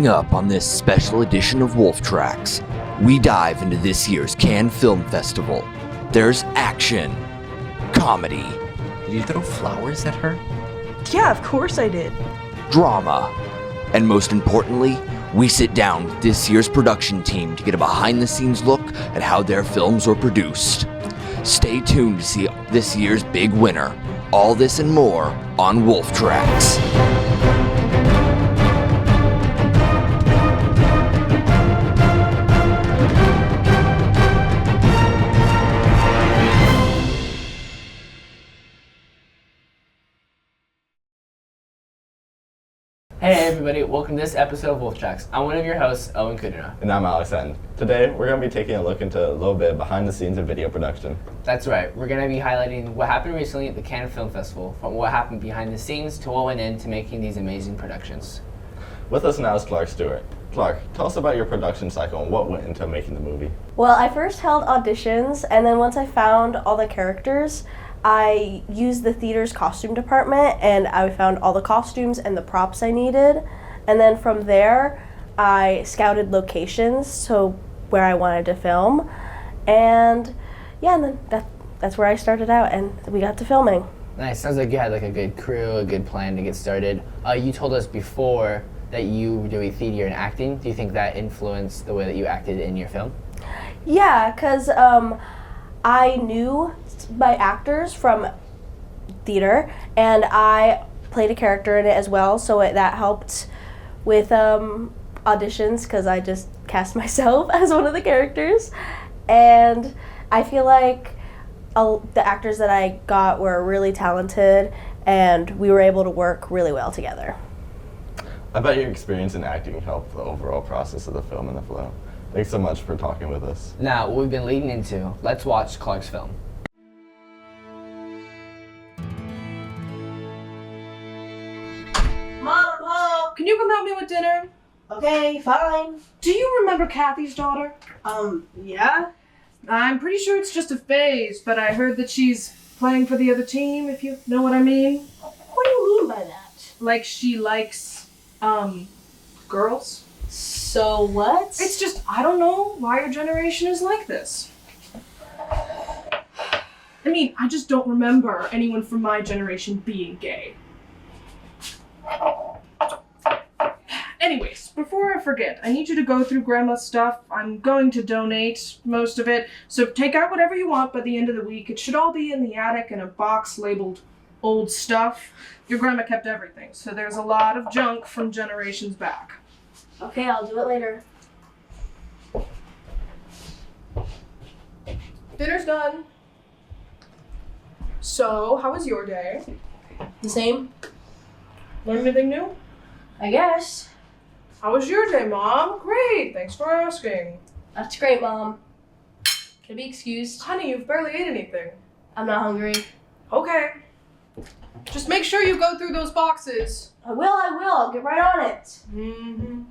Coming up on this special edition of Wolf Tracks, we dive into this year's Cannes Film Festival. There's action, comedy. Did you throw flowers at her? Yeah, of course I did. Drama, and most importantly, we sit down with this year's production team to get a behind-the-scenes look at how their films were produced. Stay tuned to see this year's big winner. All this and more on Wolf Tracks. Hey everybody, welcome to this episode of Wolf Tracks. I'm one of your hosts, Owen Kudrna. And I'm Alejandro. Today, we're going to be taking a look into a little bit behind the scenes of video production. That's right, we're going to be highlighting what happened recently at the Cannes Film Festival, from what happened behind the scenes to what went into making these amazing productions. With us now is Clarke Stewart. Clarke, tell us about your production cycle and what went into making the movie. Well, I first held auditions, and then once I found all the characters, I used the theater's costume department, and I found all the costumes and the props I needed. And then from there, I scouted locations, so where I wanted to film. And yeah, and then that's where I started out, and we got to filming. Nice, sounds like you had like a good crew, a good plan to get started. You told us before that you were doing theater and acting. Do you think that influenced the way that you acted in your film? Yeah, because I knew my actors from theater, and I played a character in it as well, so that helped with auditions, because I just cast myself as one of the characters. And I feel like the actors that I got were really talented, and we were able to work really well together. I bet your experience in acting helped the overall process of the film and the flow. Thanks so much for talking with us. Now, what we've been leading into, let's watch Clarke's film. Mom, I'm home. Can you come help me with dinner? Okay, fine. Do you remember Kathy's daughter? Yeah? I'm pretty sure it's just a phase, but I heard that she's playing for the other team, if you know what I mean. What do you mean by that? Like she likes, girls. So what? It's just, I don't know why your generation is like this. I mean, I just don't remember anyone from my generation being gay. Anyways, before I forget, I need you to go through Grandma's stuff. I'm going to donate most of it, so take out whatever you want by the end of the week. It should all be in the attic in a box labeled old stuff. Your grandma kept everything, so there's a lot of junk from generations back. Okay, I'll do it later. Dinner's done. So, how was your day? The same? Learn anything new? I guess. How was your day, Mom? Great, thanks for asking. That's great, Mom. Can I be excused? Honey, you've barely ate anything. I'm not hungry. Okay. Just make sure you go through those boxes. I will. I'll get right on it. Mm-hmm.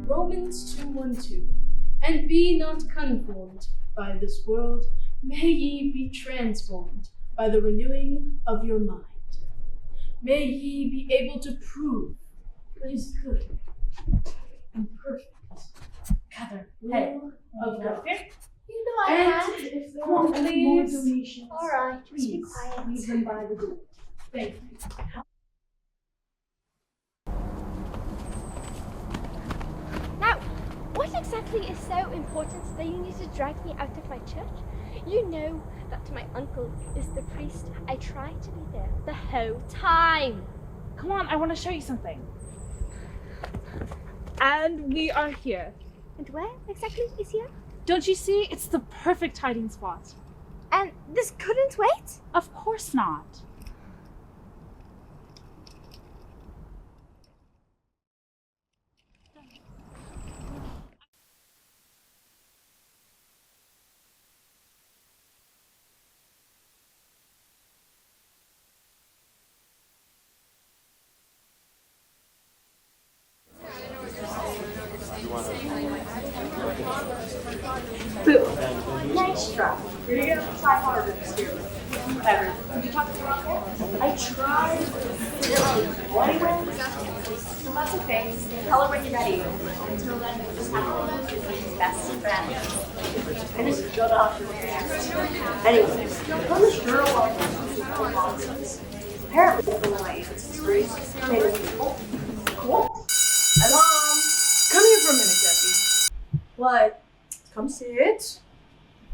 Romans 2:12, and be not conformed by this world, may ye be transformed by the renewing of your mind. May ye be able to prove what is good and perfect. Gather will of God. You know I And have. if there are any more donations, All right, just be please quiet. leave them by the door. Thank you. Now, What exactly is so important that you need to drag me out of my church? You know that my uncle is the priest. I try to be there the whole time. Come on, I want to show you something. And we are here. And where exactly is here? Don't you see? It's the perfect hiding spot. And this couldn't wait? Of course not. Nice try. You're gonna get 500 this year. Whatever. Did you talk to her out there? I tried. So that's okay. Tell her when you're ready. Until then, you just have to be his best friend. I just shut off your hands. Anyways, from this journal on nonsense. Apparently, one of my ancestors made a people. Cool. Hi, Mom. Come here for a minute, Jesse. What? Come sit.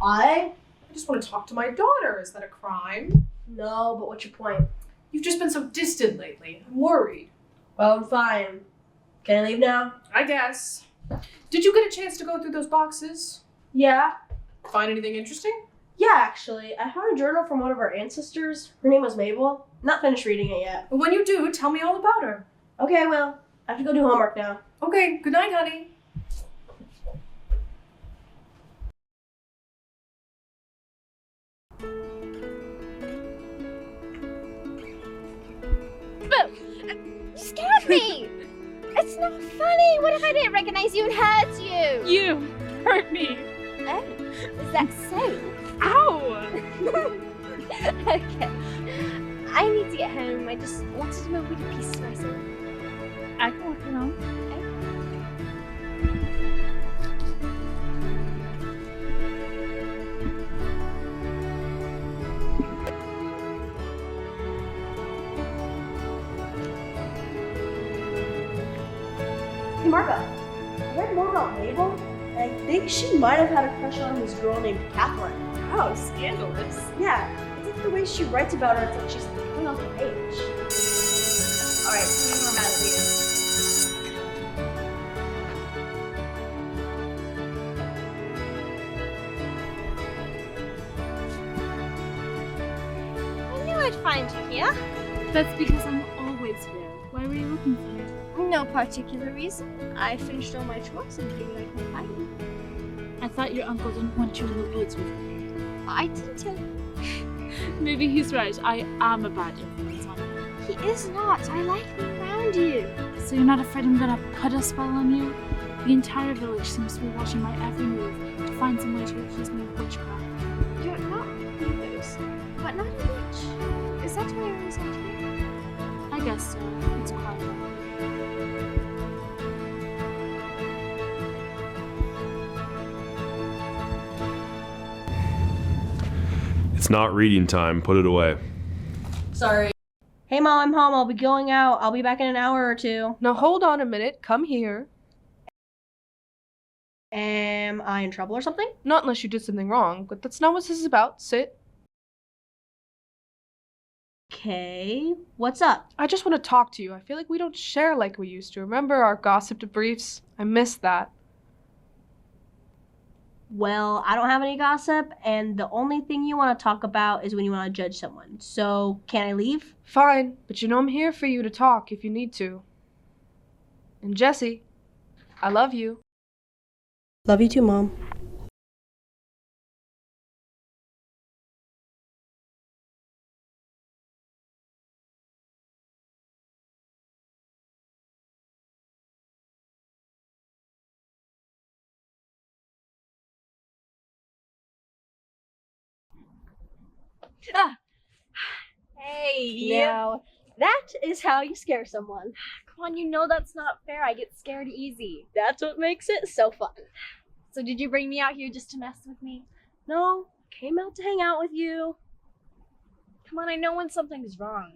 I? I just want to talk to my daughter. Is that a crime? No, but what's your point? You've just been so distant lately. I'm worried. Well, I'm fine. Can I leave now? I guess. Did you get a chance to go through those boxes? Yeah. Find anything interesting? Yeah, actually. I found a journal from one of our ancestors. Her name was Mabel. Not finished reading it yet. When you do, tell me all about her. Okay, well, I have to go do homework now. Okay, good night, honey. You scared me! It's not funny! What if I didn't recognize you and hurt you? You hurt me. Oh, is that so? Ow! Okay. I need to get home. I just wanted to move with a piece to myself. I can walk you home. Hey, Marga. I read more about Mabel, and I think she might have had a crush on this girl named Catherine. Oh, scandalous. Yeah, it's like the way she writes about her, it's like she's coming off the page. Alright, tell me more about it later. I knew I'd find you here. That's because I'm always here. Why were you looking for me? No particular reason. I finished all my chores and figured I'd come find you. I thought your uncle didn't want you in the woods with me. I didn't tell you. Maybe he's right. I am a bad influence on him. He is not. I like being around you. So you're not afraid I'm gonna put a spell on you? The entire village seems to be watching my every move to find some way to accuse me of witchcraft. You're not those, but not a witch. Is that why you're always on here? I guess so. It's quiet. It's not reading time. Put it away. Sorry. Hey, Mom, I'm home. I'll be going out. I'll be back in an hour or two. Now hold on a minute. Come here. Am I in trouble or something? Not unless you did something wrong, but that's not what this is about. Sit. Okay. What's up? I just want to talk to you. I feel like we don't share like we used to. Remember our gossip debriefs? I miss that. Well, I don't have any gossip, and the only thing you want to talk about is when you want to judge someone. So, can I leave? Fine, but you know I'm here for you to talk if you need to. And Jesse, I love you. Love you too, Mom. Hey. Now, that is how you scare someone. Come on, you know that's not fair. I get scared easy. That's what makes it so fun. So did you bring me out here just to mess with me? No, came out to hang out with you. Come on, I know when something's wrong.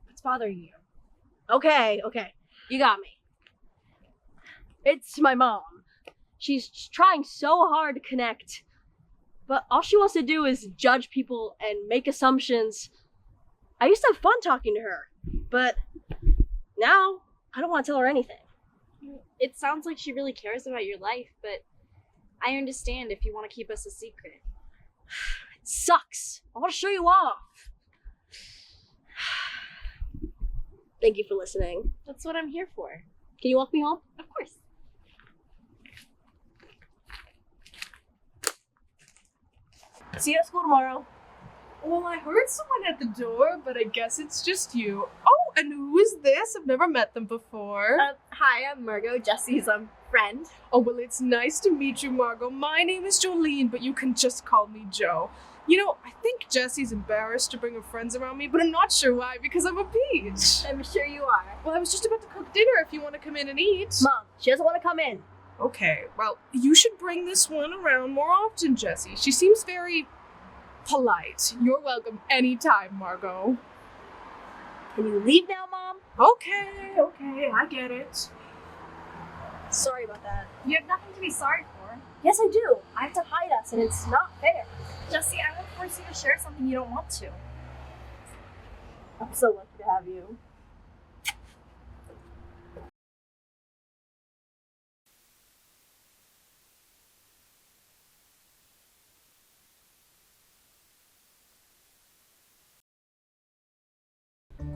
What's bothering you? Okay, you got me. It's my mom. She's trying so hard to connect. But all she wants to do is judge people and make assumptions. I used to have fun talking to her, but now I don't want to tell her anything. It sounds like she really cares about your life, but I understand if you want to keep us a secret. It sucks. I want to show you off. Thank you for listening. That's what I'm here for. Can you walk me home? Of course. See you at school tomorrow. Well, I heard someone at the door, but I guess it's just you. Oh, and who is this? I've never met them before. Hi, I'm Margot, Jesse's friend. Oh, well, it's nice to meet you, Margot. My name is Jolene, but you can just call me Jo. You know, I think Jesse's embarrassed to bring her friends around me, but I'm not sure why, because I'm a peach. I'm sure you are. Well, I was just about to cook dinner if you want to come in and eat. Mom, she doesn't want to come in. Okay, well, you should bring this one around more often, Jessie. She seems very polite. You're welcome anytime, Margot. Can you leave now, Mom? Okay, I get it. Sorry about that. You have nothing to be sorry for. Yes, I do. I have to hide us, and it's not fair. Jesse, I won't force you to share something you don't want to. I'm so lucky to have you.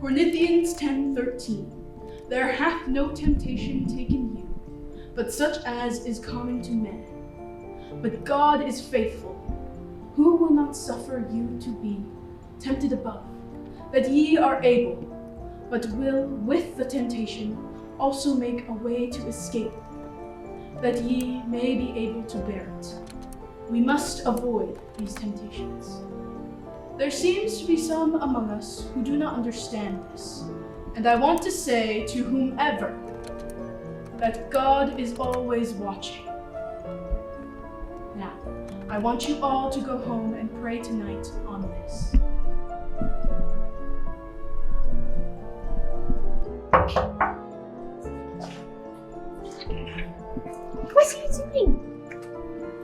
Corinthians 10:13. There hath no temptation taken you, but such as is common to men. But God is faithful, who will not suffer you to be tempted above, that ye are able, but will with the temptation also make a way to escape, that ye may be able to bear it. We must avoid these temptations. There seems to be some among us who do not understand this, and I want to say to whomever that God is always watching. Now, I want you all to go home and pray tonight on this. What are you doing?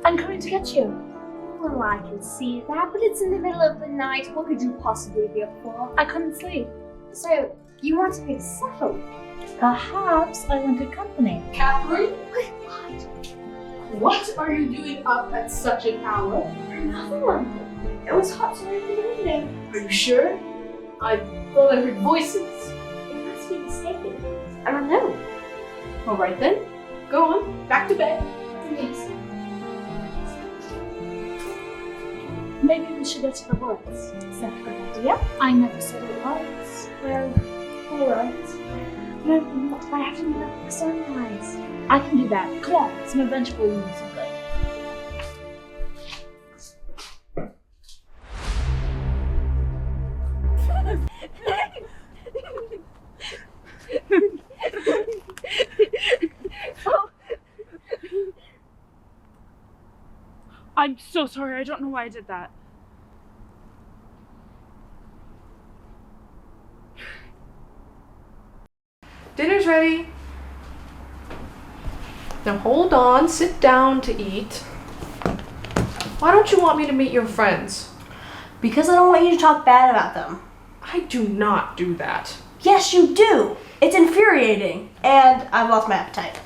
I'm coming to get you. Well, I can see that, but it's in the middle of the night. What could you possibly be up for? I couldn't sleep. So, you want to be settled? Perhaps I wanted company. Catherine, What? what are you doing up at such an hour? Nothing, Uncle. It was hot to open the window. Are you sure? I thought I heard voices. It must be mistaken. I don't know. All right then, go on, back to bed. Yes. Maybe we should go to the woods. Is that a good idea? I never said it was. Well, alright. But I have to meet up with sunrise. I can do that. Come on, some adventure will do some good. I'm so sorry. I don't know why I did that. Dinner's ready. Now hold on, sit down to eat. Why don't you want me to meet your friends? Because I don't want you to talk bad about them. I do not do that. Yes, you do. It's infuriating. And I've lost my appetite.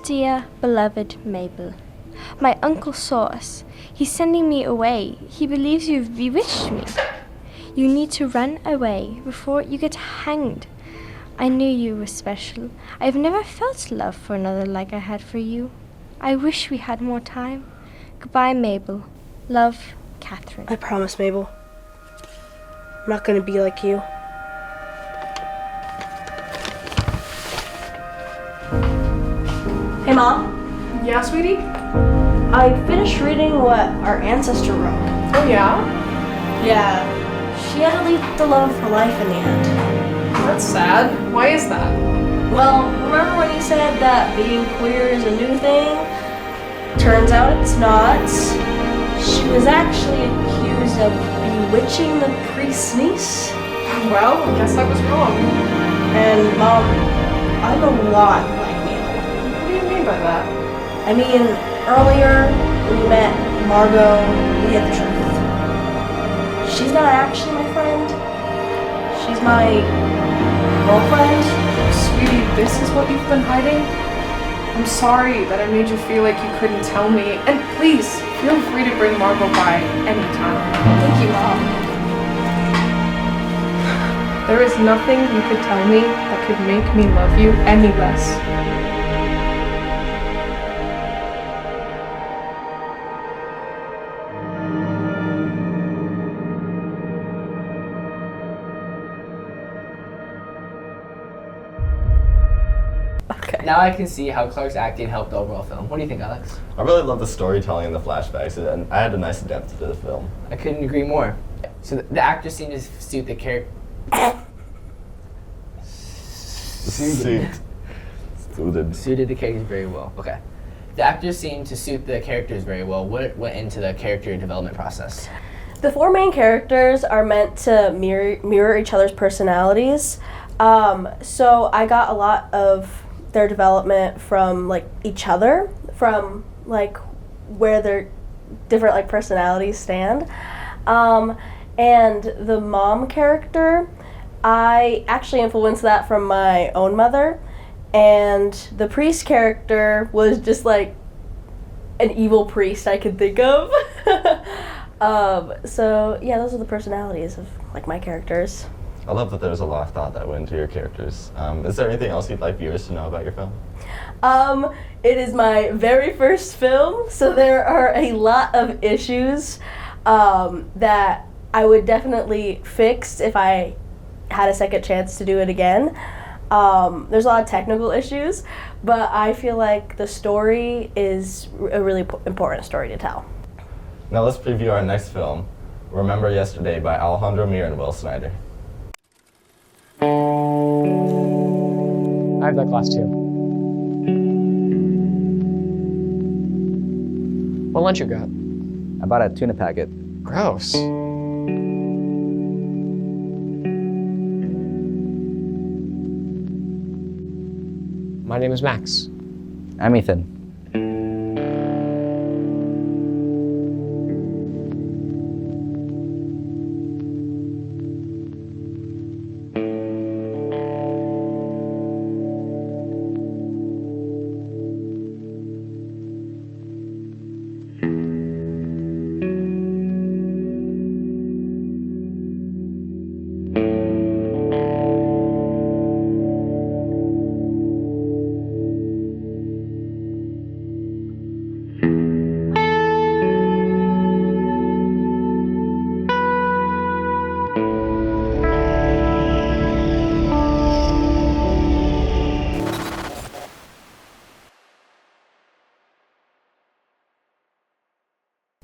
Dear beloved Mabel, my uncle saw us. He's sending me away. He believes you've bewitched me. You need to run away before you get hanged. I knew you were special. I've never felt love for another like I had for you. I wish we had more time. Goodbye, Mabel. Love, Catherine. I promise, Mabel. I'm not gonna be like you. Hey, Mom. Yeah, sweetie? I finished reading what our ancestor wrote. Oh, yeah? Yeah. She had to leave the love for life in the end. That's sad. Why is that? Well, remember when you said that being queer is a new thing? Turns out it's not. She was actually accused of bewitching the priest's niece. Well, I guess I was wrong. And Mom, I'm a lot like Mabel. What do you mean by that? I mean, earlier when we met Margot, we hid the truth. She's not actually my friend. She's my girlfriend. Sweetie, this is what you've been hiding? I'm sorry that I made you feel like you couldn't tell me. And please, feel free to bring Margot by anytime. Thank you, Mom. There is nothing you could tell me that could make me love you any less. Now I can see how Clarke's acting helped the overall film. What do you think, Alex? I really love the storytelling and the flashbacks, and I had a nice depth to the film. I couldn't agree more. So the actors seemed to suit the character. Suited the characters very well. Okay. The actors seemed to suit the characters very well. What went into the character development process? The four main characters are meant to mirror each other's personalities. So I got a lot of their development from like each other, from like where their different like personalities stand. And the mom character, I actually influenced that from my own mother. And the priest character was just like an evil priest I could think of. So yeah, those are the personalities of like my characters. I love that there's a lot of thought that went into your characters. Is there anything else you'd like viewers to know about your film? It is my very first film, so there are a lot of issues that I would definitely fix if I had a second chance to do it again. There's a lot of technical issues, but I feel like the story is a really important story to tell. Now let's preview our next film, Remember Yesterday by Alejandro, Mier, and Sneider. I have that class too. What lunch you got? I bought a tuna packet. Gross. My name is Max. I'm Ethan.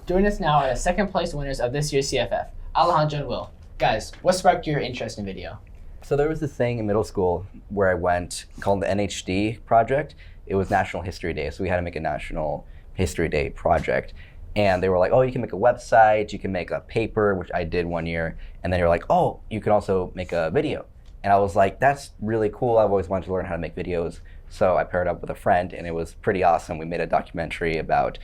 Join us now are the second place winners of this year's CFF, Alejandro and Will. Guys, what sparked your interest in video? So there was this thing in middle school where I went called the NHD project. It was National History Day, so we had to make a National History Day project. And they were like, oh, you can make a website, you can make a paper, which I did one year. And then you're like, oh, you can also make a video. And I was like, that's really cool. I've always wanted to learn how to make videos. So I paired up with a friend, and it was pretty awesome. We made a documentary about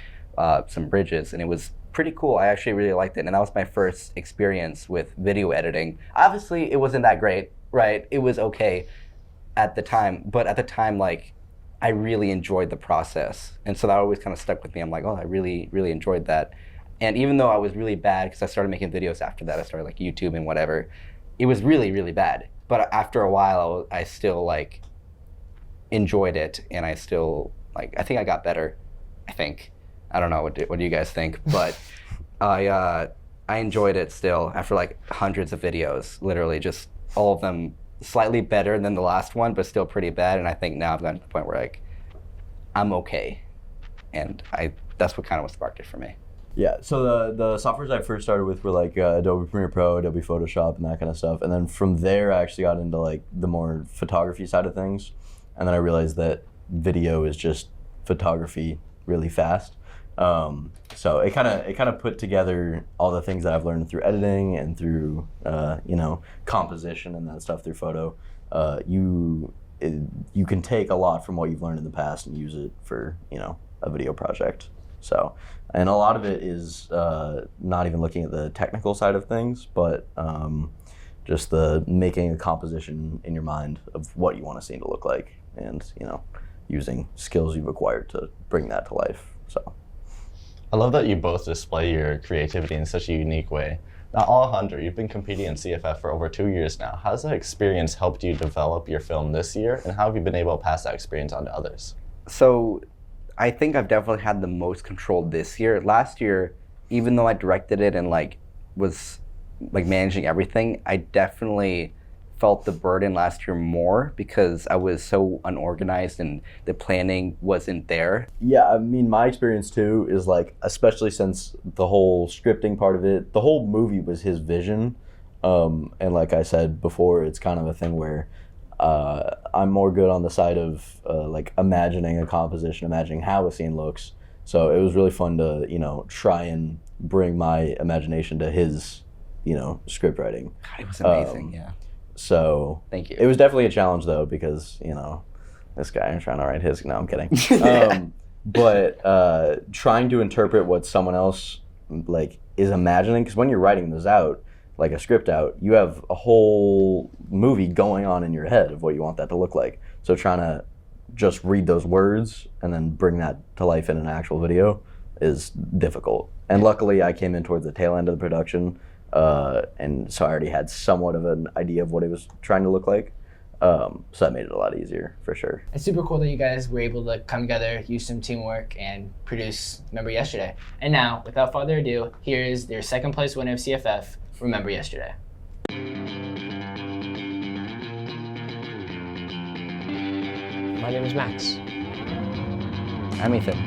some bridges, and it was pretty cool. I actually really liked it, and that was my first experience with video editing. Obviously, it wasn't that great, right? It was okay at the time, but at the time, like, I really enjoyed the process, and so that always kind of stuck with me. I'm like, oh, I really, really enjoyed that. And even though I was really bad, because I started making videos after that, I started like YouTube and whatever, it was really, really bad. But after a while, I still like enjoyed it, and I still like, I think I got better, I think. I don't know, what do you guys think? But I I enjoyed it still after like hundreds of videos, literally just all of them slightly better than the last one, but still pretty bad. And I think now I've gotten to the point where like, I'm okay. And that's what kind of what sparked it for me. Yeah, so the softwares I first started with were like Adobe Premiere Pro, Adobe Photoshop, and that kind of stuff. And then from there, I actually got into like the more photography side of things. And then I realized that video is just photography really fast. So it kind of put together all the things that I've learned through editing and through composition and that stuff through photo. You can take a lot from what you've learned in the past and use it for a video project. So, and a lot of it is not even looking at the technical side of things, but just the making a composition in your mind of what you want a scene to look like, and using skills you've acquired to bring that to life. So. I love that you both display your creativity in such a unique way. Now, Alejandro, you've been competing in CFF for over 2 years now. How has that experience helped you develop your film this year, and how have you been able to pass that experience on to others? So I think I've definitely had the most control this year. Last year, even though I directed it and was managing everything, I definitely felt the burden last year more because I was so unorganized and the planning wasn't there. Yeah, I mean, my experience too is especially since the whole scripting part of it, the whole movie was his vision. And like I said before, it's kind of a thing where I'm more good on the side of imagining a composition, imagining how a scene looks. So it was really fun to, try and bring my imagination to his, script writing. God, it was amazing, yeah. So thank you. It was definitely a challenge though, because this guy is trying to write his. No, I'm kidding. But trying to interpret what someone else is imagining, because when you're writing this out, like a script out, you have a whole movie going on in your head of what you want that to look like. So trying to just read those words and then bring that to life in an actual video is difficult. And luckily, I came in towards the tail end of the production. And so I already had somewhat of an idea of what it was trying to look like. So that made it a lot easier, for sure. It's super cool that you guys were able to come together, use some teamwork, and produce Remember Yesterday. And now, without further ado, here is their second place winner of CFF, Remember Yesterday. My name is Max. I'm Ethan.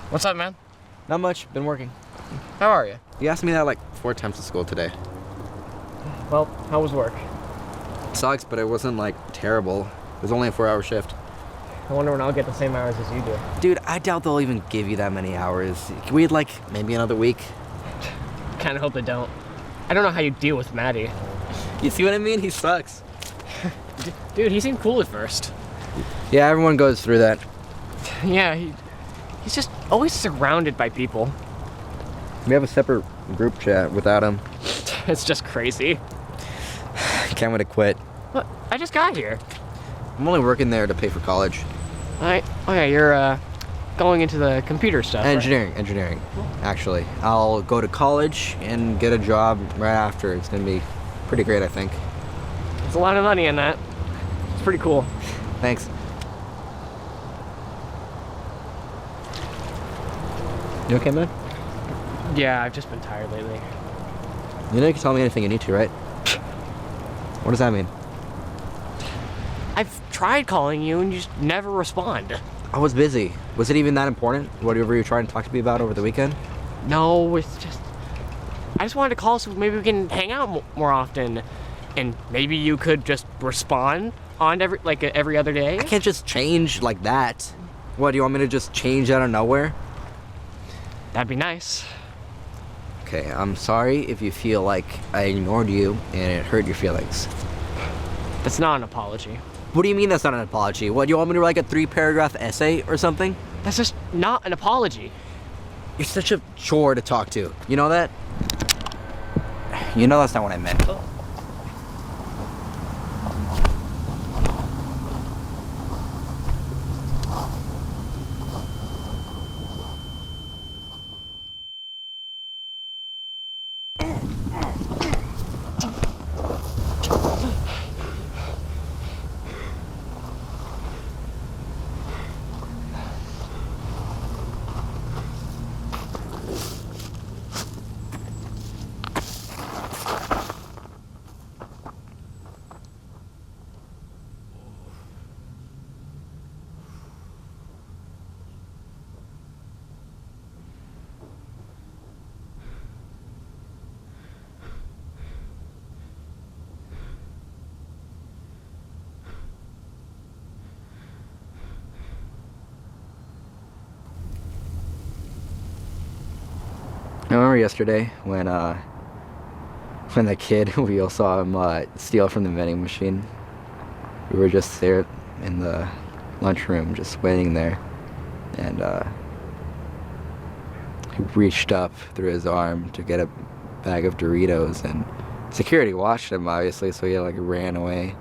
What's up, man? Not much. Been working. How are you? You asked me that like 4 times at school today. Well, how was work? Sucks, but it wasn't like terrible. It was only a 4-hour shift. I wonder when I'll get the same hours as you do. Dude, I doubt they'll even give you that many hours. Can we like maybe another week? Kinda hope they don't. I don't know how you deal with Maddie. You see what I mean? He sucks. Dude, he seemed cool at first. Yeah, everyone goes through that. Yeah, he's just always surrounded by people. We have a separate group chat without him. It's just crazy. Can't wait to quit. But I just got here. I'm only working there to pay for college. Oh yeah, you're going into the computer stuff. Engineering, actually. I'll go to college and get a job right after. It's gonna be pretty great, I think. There's a lot of money in that. It's pretty cool. Thanks. You okay, man? Yeah, I've just been tired lately. You know you can tell me anything you need to, right? What does that mean? I've tried calling you and you just never respond. I was busy. Was it even that important? Whatever you were trying to talk to me about over the weekend? No, it's just... I just wanted to call so maybe we can hang out more often. And maybe you could just respond on every other day? I can't just change like that. What, do you want me to just change out of nowhere? That'd be nice. Okay, I'm sorry if you feel like I ignored you and it hurt your feelings. That's not an apology. What do you mean that's not an apology? What, do you want me to write a 3-paragraph essay or something? That's just not an apology. You're such a chore to talk to. You know that? You know that's not what I meant. I remember yesterday when the kid, we all saw him steal from the vending machine. We were just there in the lunchroom, just waiting there, and he reached up through his arm to get a bag of Doritos, and security watched him, obviously, so he ran away,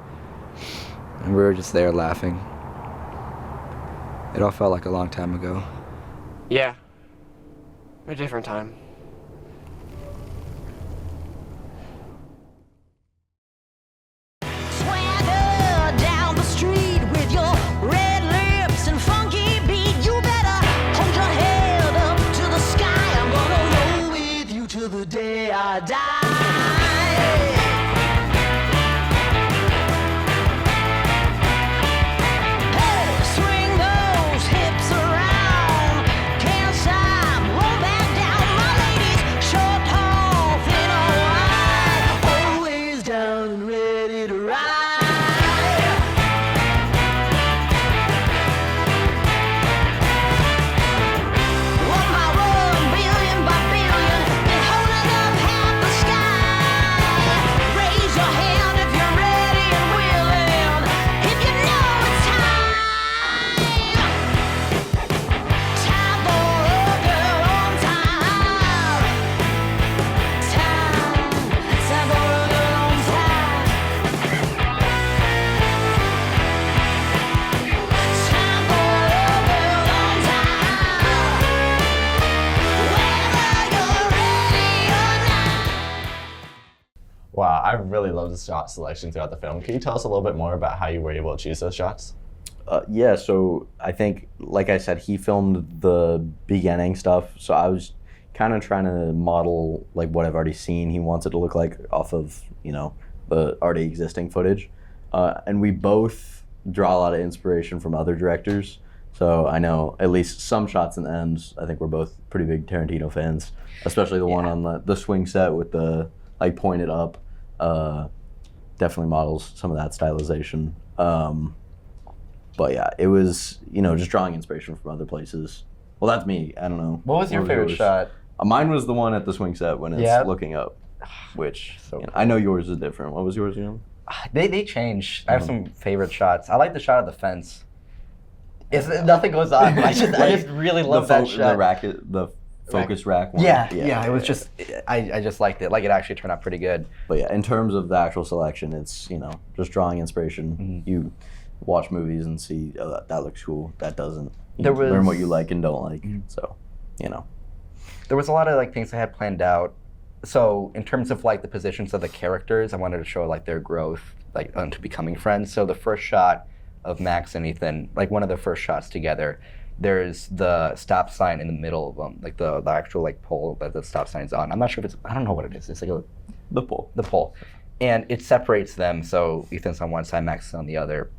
and we were just there laughing. It all felt like a long time ago. Yeah. A different time. Wow, I really love the shot selection throughout the film. Can you tell us a little bit more about how you were able to choose those shots? Yeah, so I think, like I said, he filmed the beginning stuff, so I was kind of trying to model what I've already seen he wants it to look like off of, the already existing footage. And we both draw a lot of inspiration from other directors. So I know at least some shots in the ends, I think we're both pretty big Tarantino fans, especially the one on the swing set with the pointed up. Definitely models some of that stylization. But yeah, it was, just drawing inspiration from other places. Well, that's me. I don't know. What was your favorite shot? Mine was the one at the swing set when it's looking up, which I know yours is different. What was yours, They change. I have some favorite shots. I like the shot of the fence. Nothing goes on. I just really love that shot. The focus rack one. Yeah. It was just, I just liked it. It actually turned out pretty good. But yeah, in terms of the actual selection, it's just drawing inspiration. You watch movies and see, oh, that looks cool, that doesn't. There was learn what you like and don't like. So, there was a lot of like things I had planned out. So in terms of like the positions of the characters, I wanted to show like their growth, like into becoming friends. So the first shot of Max and Ethan, like one of the first shots together, there's the stop sign in the middle of them, like the actual like pole that the stop sign's on. I'm not sure if I don't know what it is. It's like the pole. The pole. And it separates them, so Ethan's on one side, Max is on the other.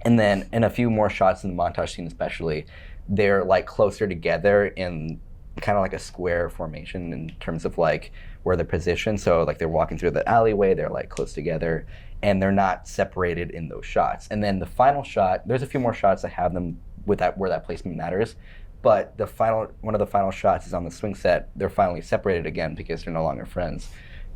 And then in a few more shots in the montage scene especially, they're like closer together in kind of like a square formation in terms of like where they're positioned. So like they're walking through the alleyway, they're like close together, and they're not separated in those shots. And then the final shot, there's a few more shots that have them with that where that placement matters. But one of the final shots is on the swing set. They're finally separated again because they're no longer friends.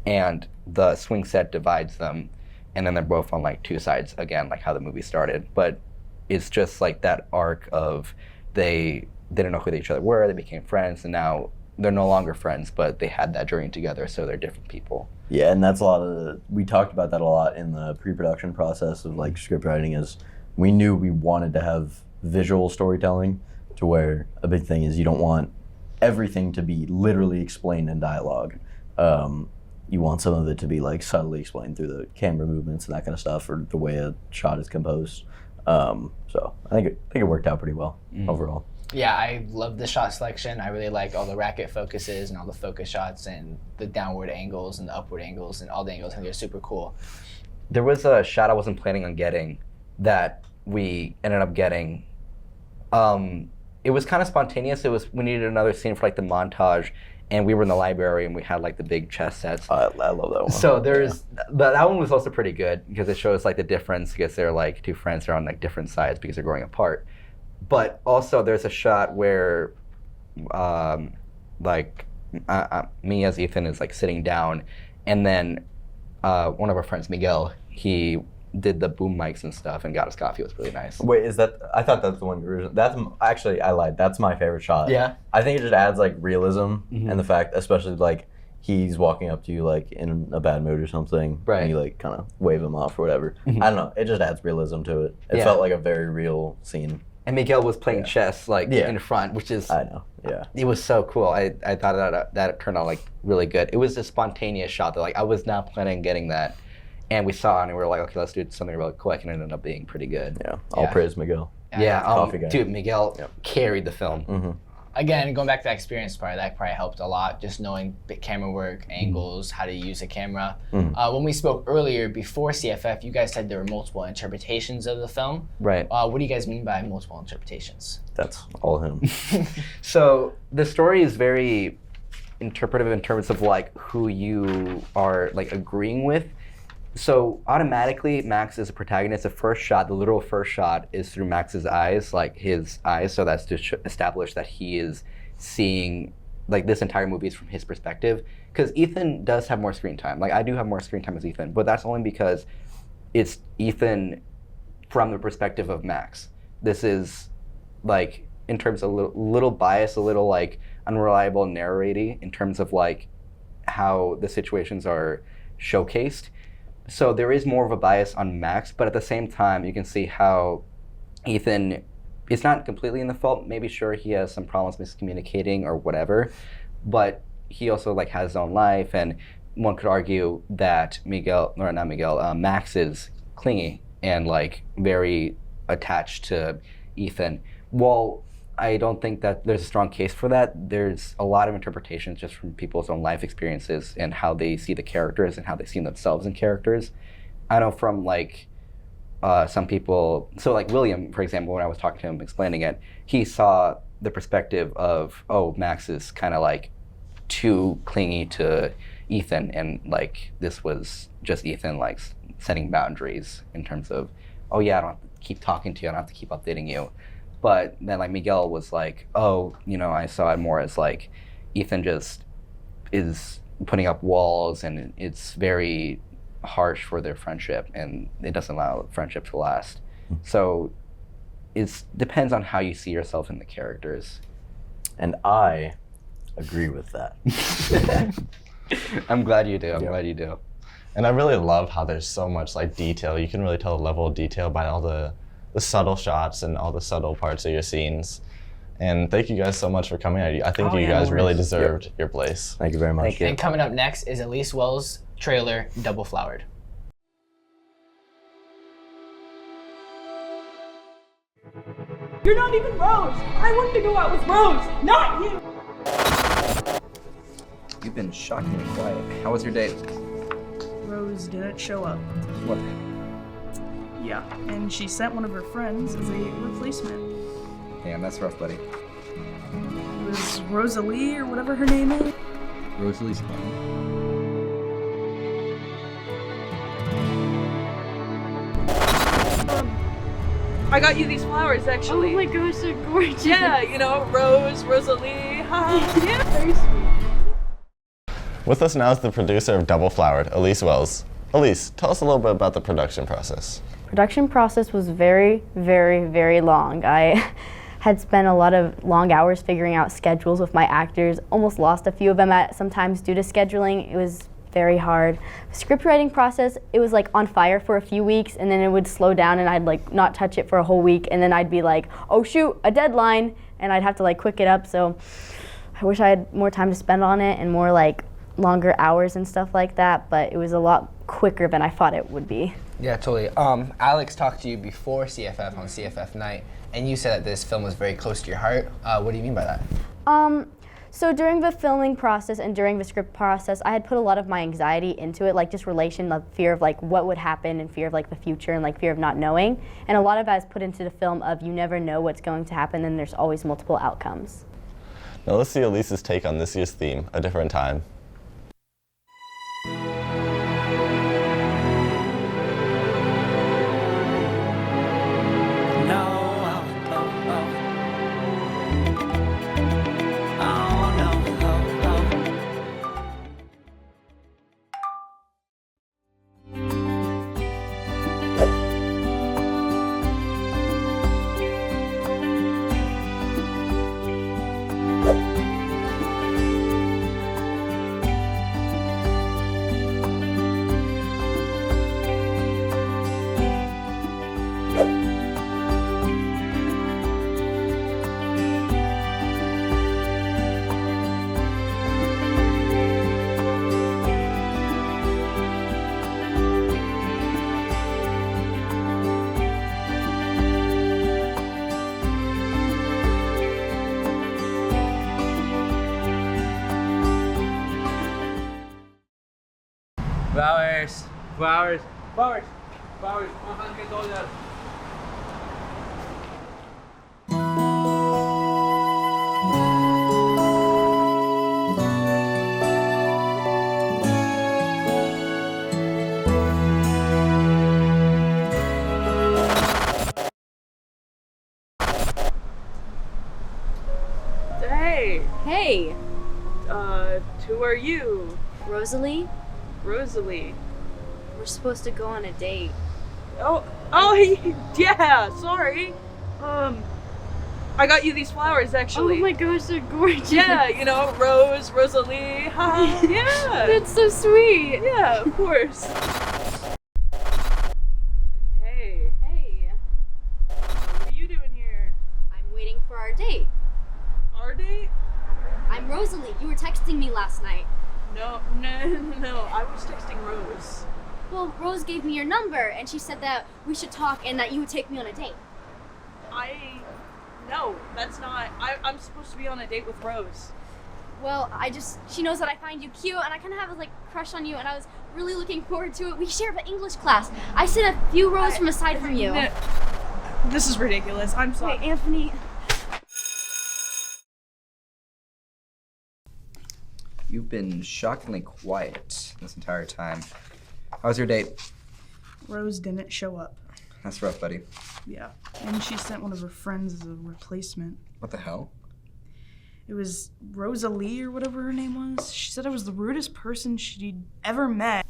And the swing set divides them, and then they're both on like two sides again, like how the movie started. But it's just like that arc of they didn't know who each other were, they became friends, and now they're no longer friends, but they had that journey together, so they're different people. Yeah, and that's we talked about that a lot in the pre-production process of like script writing, is we knew we wanted to have visual storytelling, to where a big thing is you don't want everything to be literally explained in dialogue. You want some of it to be like subtly explained through the camera movements and that kind of stuff, or the way a shot is composed. So I think it worked out pretty well overall. Yeah, I love the shot selection. I really like all the racket focuses and all the focus shots and the downward angles and the upward angles and all the angles. I think they're super cool. There was a shot I wasn't planning on getting that we ended up getting. It was kind of spontaneous. We needed another scene for like the montage, and we were in the library and we had like the big chess sets. I love that one. So that one was also pretty good because it shows like the difference, because they're like two friends that are on like different sides because they're growing apart. But also there's a shot where me as Ethan is like sitting down, and then one of our friends, Miguel, he did the boom mics and stuff and got us coffee. It was really nice. Wait, is that? I thought that's the one. That's actually, I lied. That's my favorite shot. Yeah. I think it just adds like realism, and the fact, especially like he's walking up to you like in a bad mood or something, right? And you like kind of wave him off or whatever. I don't know. It just adds realism to it. It felt like a very real scene. And Miguel was playing chess like in front, which is it was so cool. I thought that turned out like really good. It was a spontaneous shot that like I was not planning on getting that. And we saw it and we were like, okay, let's do something really quick, and it ended up being pretty good. Yeah, all praise Miguel. Dude, Miguel carried the film. Again, going back to that experience part, that probably helped a lot, just knowing camera work, angles, how to use a camera. When we spoke earlier, before CFF, you guys said there were multiple interpretations of the film. Right. What do you guys mean by multiple interpretations? That's all him. So the story is very interpretive in terms of like who you are like agreeing with. So automatically, Max is a protagonist. The literal first shot is through Max's eyes, like his eyes. So that's to establish that he is seeing, like this entire movie is from his perspective. Because Ethan does have more screen time. Like I do have more screen time as Ethan, but that's only because it's Ethan from the perspective of Max. This is like, in terms of little bias, a little like unreliable narrating in terms of like how the situations are showcased. So there is more of a bias on Max, but at the same time, you can see how Ethan is not completely in the fault. Maybe sure he has some problems miscommunicating or whatever, but he also like has his own life, and one could argue that Max is clingy and like very attached to Ethan. Well, I don't think that there's a strong case for that. There's a lot of interpretations just from people's own life experiences and how they see the characters and how they see themselves in characters. I know from like some people, so like William, for example, when I was talking to him explaining it, he saw the perspective of, oh, Max is kind of like too clingy to Ethan, and like this was just Ethan like setting boundaries in terms of, oh yeah, I don't have to keep talking to you, I don't have to keep updating you. But then like Miguel was like, oh, I saw it more as like Ethan just is putting up walls, and it's very harsh for their friendship, and it doesn't allow friendship to last. So it depends on how you see yourself in the characters. And I agree with that. I'm glad you do. I'm glad you do. And I really love how there's so much like detail. You can really tell the level of detail by all the the subtle shots and all the subtle parts of your scenes. And thank you guys so much for coming. I think you guys really deserved your place. Thank you very much. Thank you. And coming up next is Elise Wells' trailer, Double Flowered. You're not even Rose! I wanted to go out with Rose, not you! You've been shockingly quiet. How was your date? Rose didn't show up. What? Yeah, and she sent one of her friends as a replacement. Damn, that's rough, buddy. It was Rosalie or whatever her name is. Rosalie's I got you these flowers, actually. Oh my gosh, they're gorgeous. Yeah, you know, Rose, Rosalie, haha. Yeah, very sweet. With us now is the producer of Double Flowered, Elise Wells. Elise, tell us a little bit about the production process. Production process was very, very, very long. I had spent a lot of long hours figuring out schedules with my actors, almost lost a few of them at sometimes due to scheduling. It was very hard. The script writing process, it was like on fire for a few weeks and then it would slow down and I'd like not touch it for a whole week and then I'd be like, oh shoot, a deadline, and I'd have to like quick it up. So I wish I had more time to spend on it and more like longer hours and stuff like that, but it was a lot quicker than I thought it would be. Yeah, totally. Alex talked to you before CFF on CFF Night, and you said that this film was very close to your heart. What do you mean by that? So during the filming process and during the script process, I had put a lot of my anxiety into it, like just relation of fear of like what would happen and fear of like the future and like fear of not knowing. And a lot of that is put into the film of you never know what's going to happen and there's always multiple outcomes. Now let's see Elise's take on this year's theme, A Different Time. Flowers, flowers, flowers, flowers. Vamos a que todas. Hey, Hey, who are you? Rosalie, Rosalie. we're supposed to go on a date. Oh, yeah, sorry. I got you these flowers, actually. Oh my gosh, they're gorgeous. Yeah, you know, Rose, Rosalie, haha. Yeah. That's so sweet. Yeah, of course. Hey. Hey, What are you doing here? I'm waiting for our date. Our date? I'm Rosalie. You were texting me last night. No. I was texting Rose. Well, Rose gave me your number and she said that we should talk and that you would take me on a date. No, that's not. I'm supposed to be on a date with Rose. Well, she knows that I find you cute and I kind of have a like crush on you and I was really looking forward to it. We share an English class. I sit a few rows from aside from you. This is ridiculous. I'm sorry. Wait, Anthony. You've been shockingly quiet this entire time. How was your date? Rose didn't show up. That's rough, buddy. Yeah, and she sent one of her friends as a replacement. What the hell? It was Rosalie or whatever her name was. She said I was the rudest person she'd ever met.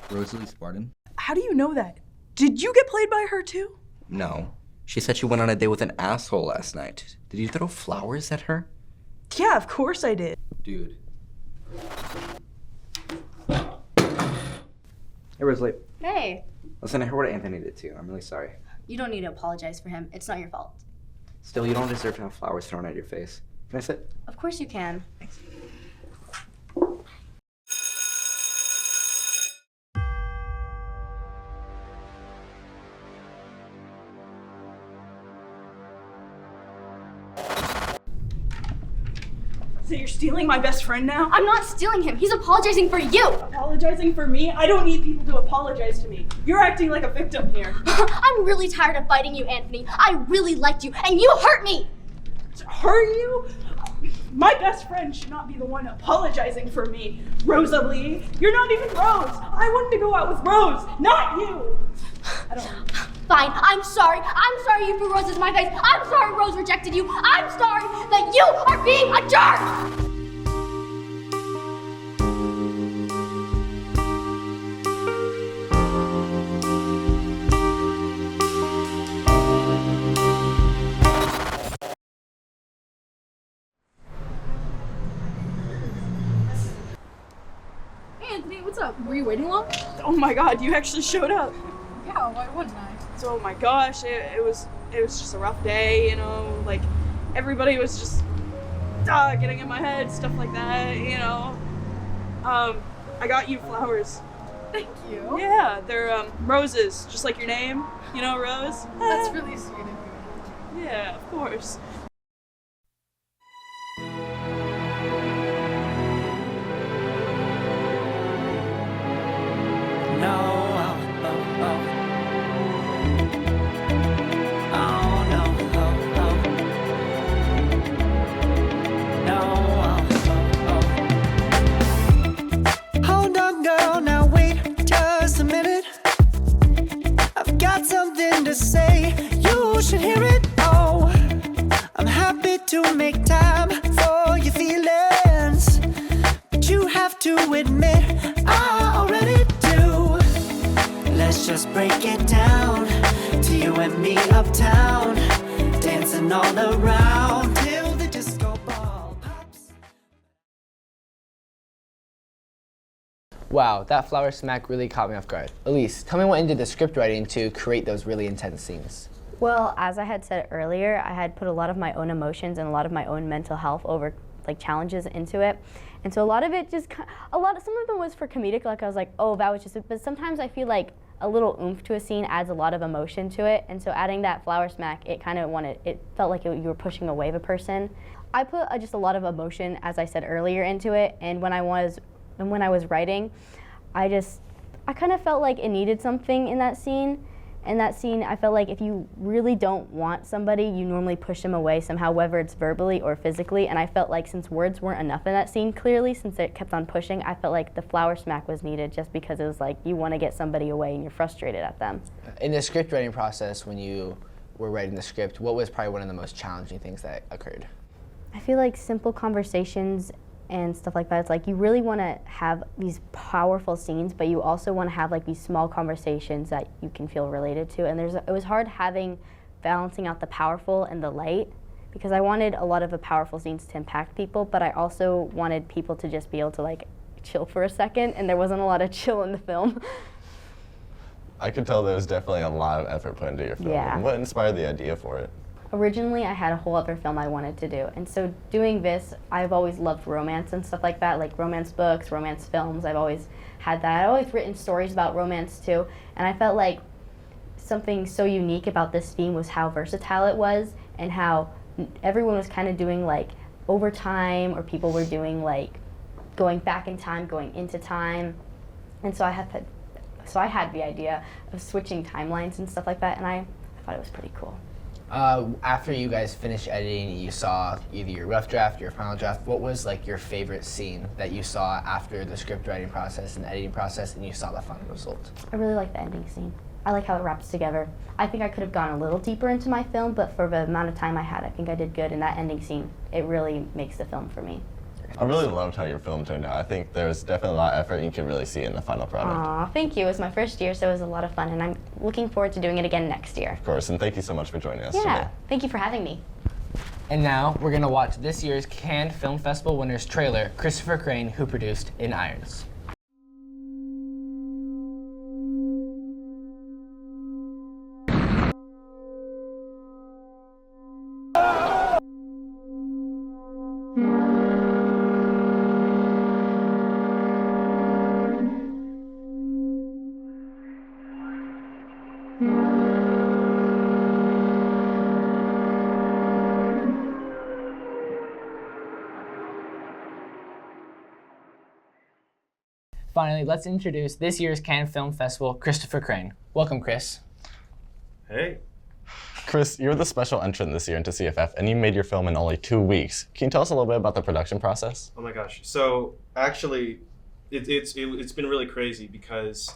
Rosalie Spartan? How do you know that? Did you get played by her too? No. She said she went on a date with an asshole last night. Did you throw flowers at her? Yeah, of course I did. Dude. Hey, Rosalie. Hey. Listen, I heard what Anthony did too. I'm really sorry. You don't need to apologize for him. It's not your fault. Still, you don't deserve to have flowers thrown at your face. Can I sit? Of course you can. So you're stealing my best friend now? I'm not stealing him. He's apologizing for you. Apologizing for me? I don't need people to apologize to me. You're acting like a victim here. I'm really tired of fighting you, Anthony. I really liked you, and you hurt me. Hurt you? My best friend should not be the one apologizing for me. Rosalie, you're not even Rose. I wanted to go out with Rose, not you. I don't. Fine, I'm sorry. I'm sorry you threw roses in my face. I'm sorry Rose rejected you. I'm sorry that you are being a jerk. Hey Anthony, what's up? Were you waiting long? Oh my God, you actually showed up. Yeah, why wouldn't I? So, oh my gosh, it was just a rough day, you know, like everybody was just getting in my head, stuff like that, you know. I got you flowers. Thank you. Yeah, they're roses, just like your name, you know, Rose. That's really sweet of you. Yeah, of course. Hold on, girl, now wait just a minute. I've got something to say, you should hear it. Oh, I'm happy to make time for your feelings, but you have to admit I already do. Let's just break it down to you and me uptown, dancing all around till the disco ball pops. Wow, that flower smack really caught me off guard. Elise, tell me what into the script writing to create those really intense scenes. Well, as I had said earlier, I had put a lot of my own emotions and a lot of my own mental health over like challenges into it. And so a lot of it just, some of them was for comedic, like I was like, oh, that was just it. But sometimes I feel like a little oomph to a scene adds a lot of emotion to it. And so adding that flower smack, it felt like you were pushing away the person. I put just a lot of emotion, as I said earlier, into it. And when I was writing, I kind of felt like it needed something in that scene. In that scene, I felt like if you really don't want somebody, you normally push them away somehow, whether it's verbally or physically. And I felt like since words weren't enough in that scene, clearly, since it kept on pushing, I felt like the flower smack was needed just because it was like you want to get somebody away and you're frustrated at them. In the script writing process, when you were writing the script, what was probably one of the most challenging things that occurred? I feel like simple conversations and stuff like that. It's like you really want to have these powerful scenes, but you also want to have like these small conversations that you can feel related to. And it was hard balancing out the powerful and the light, because I wanted a lot of the powerful scenes to impact people, but I also wanted people to just be able to like chill for a second, and there wasn't a lot of chill in the film. I could tell there was definitely a lot of effort put into your film. Yeah. What inspired the idea for it? Originally, I had a whole other film I wanted to do, and so doing this, I've always loved romance and stuff like that, like romance books, romance films. I've always had that. I've always written stories about romance too, and I felt like something so unique about this theme was how versatile it was, and how everyone was kind of doing like overtime, or people were doing like going back in time, going into time, and so I had the idea of switching timelines and stuff like that, and I thought it was pretty cool. After you guys finished editing, you saw either your rough draft, your final draft. What was like your favorite scene that you saw after the script writing process and editing process, and you saw the final result? I really like the ending scene. I like how it wraps together. I think I could have gone a little deeper into my film, but for the amount of time I had, I think I did good. And that ending scene, it really makes the film for me. I really loved how your film turned out. I think there's definitely a lot of effort, and you can really see it in the final product. Aw, thank you. It was my first year, so it was a lot of fun, and I'm looking forward to doing it again next year. Of course, and thank you so much for joining us today. Yeah, thank you for having me. And now we're gonna watch this year's Cannes Film Festival winner's trailer, Christopher Crane, who produced In Irons. Finally, let's introduce this year's Cannes Film Festival, Christopher Crane. Welcome, Chris. Hey. Chris, you're the special entrant this year into CFF, and you made your film in only 2 weeks. Can you tell us a little bit about the production process? Oh my gosh. So actually, it's been really crazy because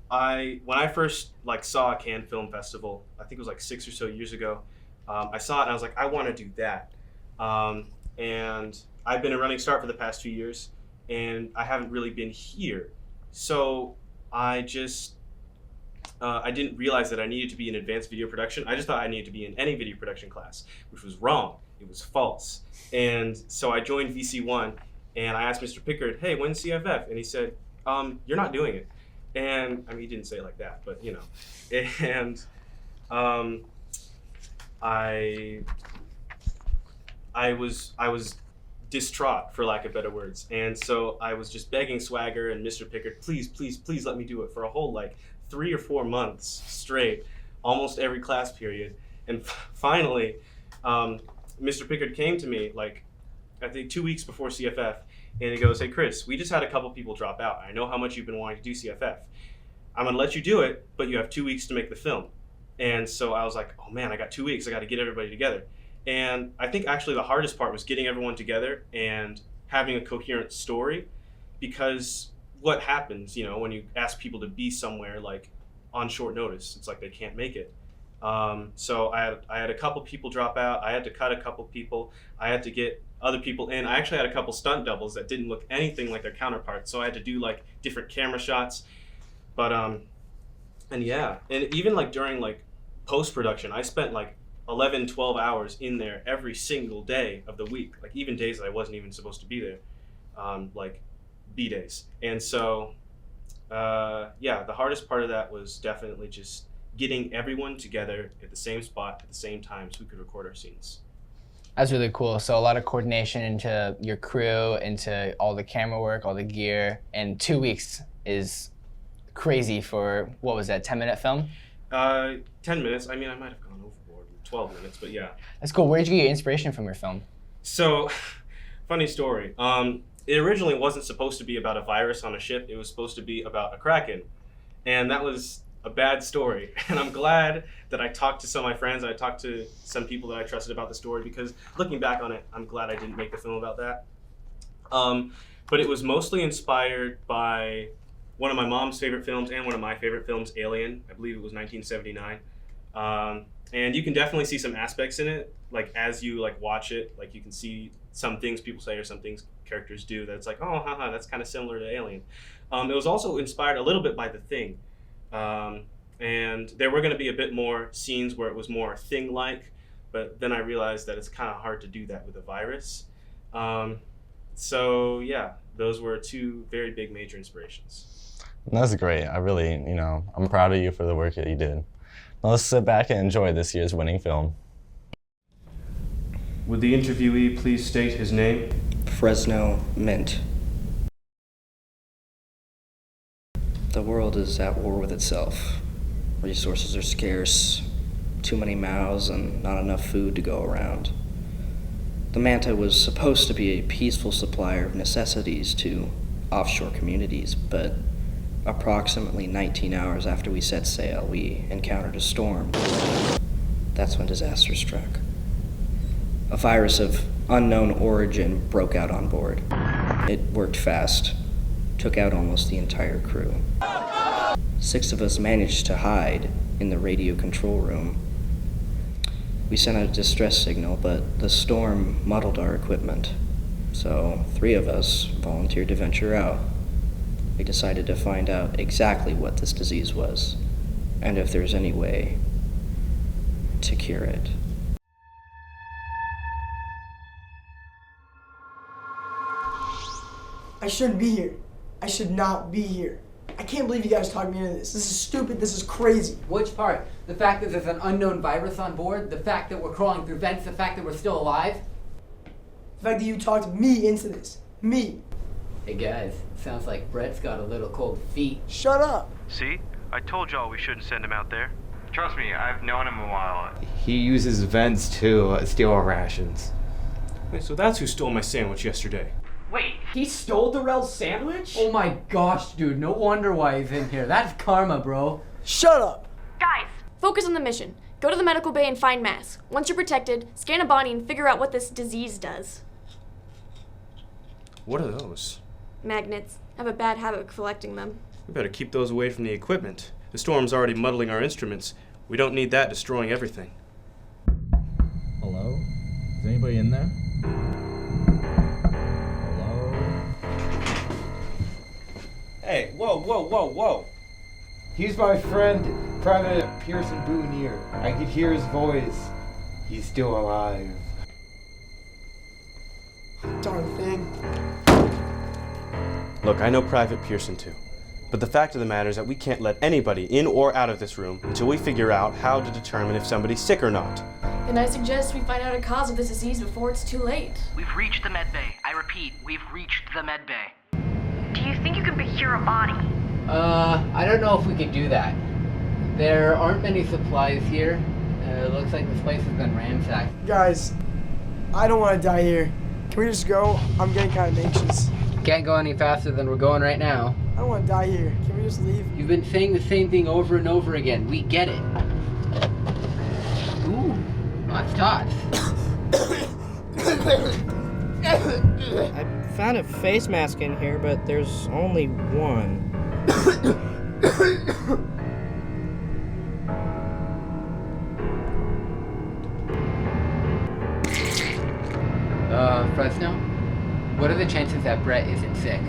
when I first saw a Cannes Film Festival, I think it was 6 or so years ago, I saw it and I was like, I want to do that. And I've been a running start for the past 2 years, and I haven't really been here. So I didn't realize that I needed to be in advanced video production. I just thought I needed to be in any video production class, which was wrong. It was false. And so I joined VC1, and I asked Mr. Pickard, hey, when's CFF? And he said, you're not doing it. And I mean, he didn't say it like that, but you know. And I was distraught, for lack of better words. And so I was just begging Swagger and Mr. Pickard, please, please, please let me do it for a whole 3 or 4 months straight, almost every class period. And finally, Mr. Pickard came to me I think 2 weeks before CFF, and he goes, hey Chris, we just had a couple people drop out. I know how much you've been wanting to do CFF. I'm gonna let you do it, but you have 2 weeks to make the film. And so I was like, oh man, I got 2 weeks, I gotta get everybody together. And I think actually the hardest part was getting everyone together and having a coherent story, because what happens, when you ask people to be somewhere on short notice, it's they can't make it. So I had a couple people drop out. I had to cut a couple people. I had to get other people in. I actually had a couple stunt doubles that didn't look anything like their counterparts. So I had to do different camera shots. But and yeah, and even during post-production, I spent 11, 12 hours in there every single day of the week, even days that I wasn't even supposed to be there, B days. And so, yeah, the hardest part of that was definitely just getting everyone together at the same spot at the same time so we could record our scenes. That's really cool. So a lot of coordination into your crew, into all the camera work, all the gear, and 2 weeks is crazy for, what was that, 10-minute film? 10 minutes. I mean, I might have gone overboard. 12 minutes, but yeah. That's cool. Where did you get your inspiration from your film? So, funny story. It originally wasn't supposed to be about a virus on a ship. It was supposed to be about a kraken. And that was a bad story. And I'm glad that I talked to some of my friends. I talked to some people that I trusted about the story, because looking back on it, I'm glad I didn't make the film about that. But it was mostly inspired by one of my mom's favorite films and one of my favorite films, Alien. I believe it was 1979. And you can definitely see some aspects in it, as you watch it, you can see some things people say or some things characters do that's oh, haha, that's kind of similar to Alien. It was also inspired a little bit by The Thing. And there were going to be a bit more scenes where it was more Thing-like, but then I realized that it's kind of hard to do that with a virus. So yeah, those were two very big major inspirations. That's great. I really, I'm proud of you for the work that you did. Now let's sit back and enjoy this year's winning film. Would the interviewee please state his name? Fresno Mint. The world is at war with itself. Resources are scarce, too many mouths, and not enough food to go around. The Manta was supposed to be a peaceful supplier of necessities to offshore communities, but approximately 19 hours after we set sail, we encountered a storm. That's when disaster struck. A virus of unknown origin broke out on board. It worked fast, took out almost the entire crew. 6 of us managed to hide in the radio control room. We sent out a distress signal, but the storm muddled our equipment. So 3 of us volunteered to venture out. We decided to find out exactly what this disease was, and if there's any way to cure it. I shouldn't be here. I should not be here. I can't believe you guys talked me into this. This is stupid. This is crazy. Which part? The fact that there's an unknown virus on board? The fact that we're crawling through vents? The fact that we're still alive? The fact that you talked me into this. Me. Hey guys, sounds like Brett's got a little cold feet. Shut up. See? I told y'all we shouldn't send him out there. Trust me, I've known him a while. He uses vents to steal our rations. Wait, so that's who stole my sandwich yesterday? Wait, he stole Darrell's sandwich? Oh my gosh, dude, no wonder why he's in here. That's karma, bro. Shut up! Guys, focus on the mission. Go to the medical bay and find masks. Once you're protected, scan a body and figure out what this disease does. What are those? Magnets. I have a bad habit of collecting them. We better keep those away from the equipment. The storm's already muddling our instruments. We don't need that destroying everything. Hello? Is anybody in there? Hey, whoa. He's my friend, Private Pearson Mier. I could hear his voice. He's still alive. Darn thing. Look, I know Private Pearson too. But the fact of the matter is that we can't let anybody in or out of this room until we figure out how to determine if somebody's sick or not. Then I suggest we find out a cause of this disease before it's too late. We've reached the med bay. I repeat, we've reached the med bay. Do you think you can procure a body? I don't know if we could do that. There aren't many supplies here. It looks like this place has been ransacked. Guys, I don't want to die here. Can we just go? I'm getting kind of anxious. Can't go any faster than we're going right now. I don't want to die here. Can we just leave? You've been saying the same thing over and over again. We get it. Ooh, that's tots. I found a face mask in here, but there's only one. Fresno? What are the chances that Brett isn't sick?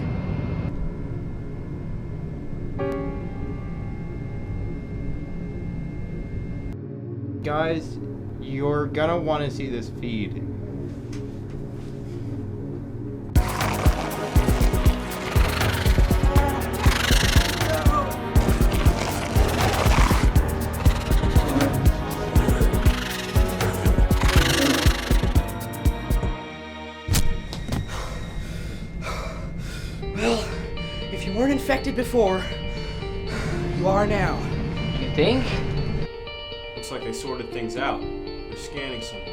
Guys, you're gonna want to see this feed. Well, if you weren't infected before, you are now. You think? Looks like they sorted things out. They're scanning someone.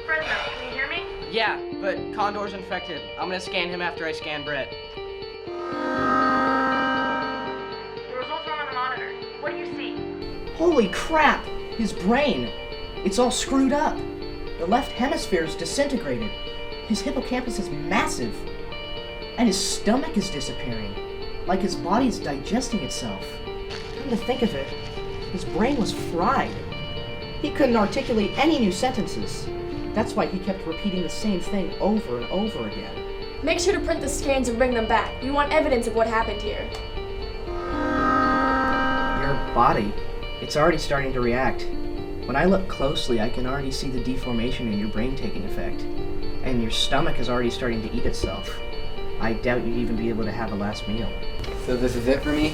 Fresno, can you hear me? Yeah, but Condor's infected. I'm gonna scan him after I scan Brett. The results are on the monitor. What do you see? Holy crap! His brain. It's all screwed up. The left hemisphere is disintegrated. His hippocampus is massive. And his stomach is disappearing. Like his body is digesting itself. Come to think of it, his brain was fried. He couldn't articulate any new sentences. That's why he kept repeating the same thing over and over again. Make sure to print the scans and bring them back. We want evidence of what happened here. Your body, it's already starting to react. When I look closely, I can already see the deformation in your brain taking effect. And your stomach is already starting to eat itself. I doubt you'd even be able to have a last meal. So this is it for me?